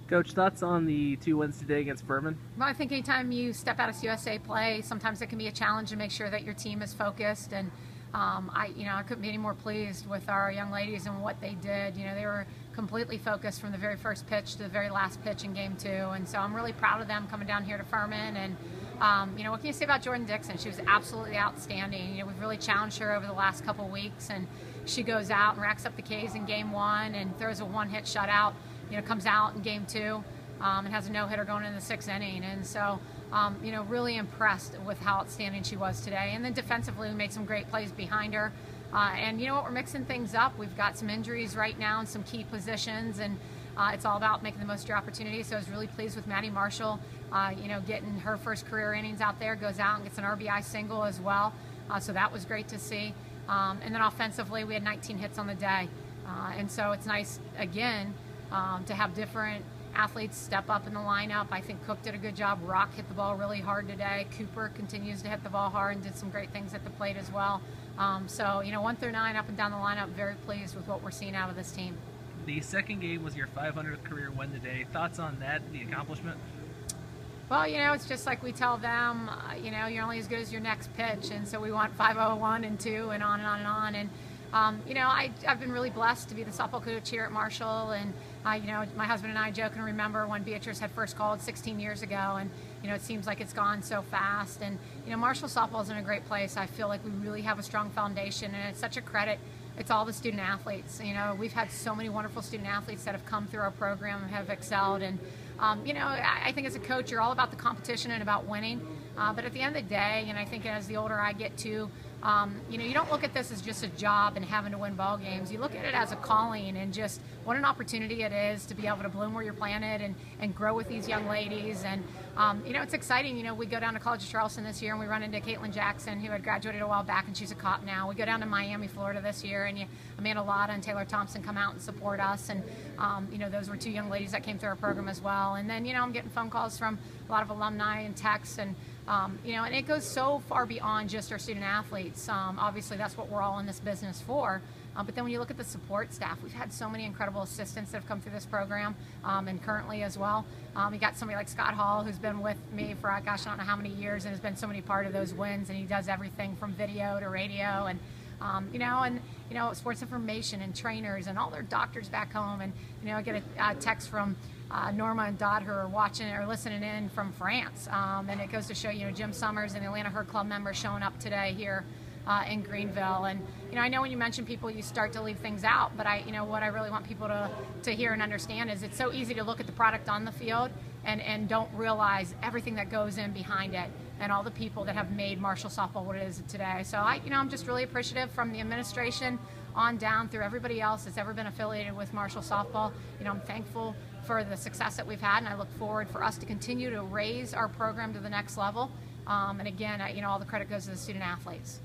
Coach, thoughts on the 2 wins today against Furman? Well, I think anytime you step out of CUSA play, sometimes it can be a challenge to make sure that your team is focused. And I couldn't be any more pleased with our young ladies and what they did. They were completely focused from the very first pitch to the very last pitch in game 2. And so I'm really proud of them coming down here to Furman. And what can you say about Jordan Dixon? She was absolutely outstanding. We've really challenged her over the last couple weeks, and she goes out and racks up the Ks in game 1 and throws a 1-hit shutout. Comes out in game 2 and has a no-hitter going in the 6th inning. And so, really impressed with how outstanding she was today. And then defensively, we made some great plays behind her. And you know what, we're mixing things up. We've got some injuries right now in some key positions, and it's all about making the most of your opportunities. So I was really pleased with Maddie Marshall, getting her first career innings out there, goes out and gets an RBI single as well. So that was great to see. And then offensively, we had 19 hits on the day. And so it's nice, again, to have different athletes step up in the lineup. I think Cook did a good job. Rock hit the ball really hard today. Cooper continues to hit the ball hard and did some great things at the plate as well. 1 through 9 up and down the lineup, very pleased with what we're seeing out of this team. The second game was your 500th career win today. Thoughts on that, the accomplishment? Well, it's just like we tell them, you're only as good as your next pitch. And so we want 501 and 2 and on and on and on. And I've been really blessed to be the softball coach here at Marshall, and my husband and I joke and remember when Beatrice had first called 16 years ago, and it seems like it's gone so fast. And Marshall softball is in a great place. I feel like we really have a strong foundation, and it's such a credit. It's all the student athletes. We've had so many wonderful student athletes that have come through our program and have excelled. And I think as a coach, you're all about the competition and about winning. But at the end of the day, and I think as the older I get too, you don't look at this as just a job and having to win ball games. You look at it as a calling, and just what an opportunity it is to be able to bloom where you're planted and grow with these young ladies. And it's exciting. We go down to College of Charleston this year and we run into Caitlin Jackson, who had graduated a while back, and she's a cop now. We go down to Miami, Florida this year, and Amanda Lotta and Taylor Thompson come out and support us. And those were 2 young ladies that came through our program as well. And then I'm getting phone calls from a lot of alumni and texts, and and it goes so far beyond just our student athletes. Obviously, that's what we're all in this business for. But then when you look at the support staff, we've had so many incredible assistants that have come through this program, and currently as well. We got somebody like Scott Hall, who's been with me for, gosh, I don't know how many years, and has been so many part of those wins, and he does everything from video to radio, and sports information and trainers and all their doctors back home. And I get a text from Norma and Dot, who are watching or listening in from France, and it goes to show Jim Summers and the Atlanta Herd Club members showing up today here in Greenville. And I know when you mention people, you start to leave things out, but what I really want people to hear and understand is it's so easy to look at the product on the field and don't realize everything that goes in behind it and all the people that have made Marshall softball what it is today. So I'm just really appreciative from the administration on down through everybody else that's ever been affiliated with Marshall softball. I'm thankful for the success that we've had, and I look forward for us to continue to raise our program to the next level. And again, all the credit goes to the student athletes.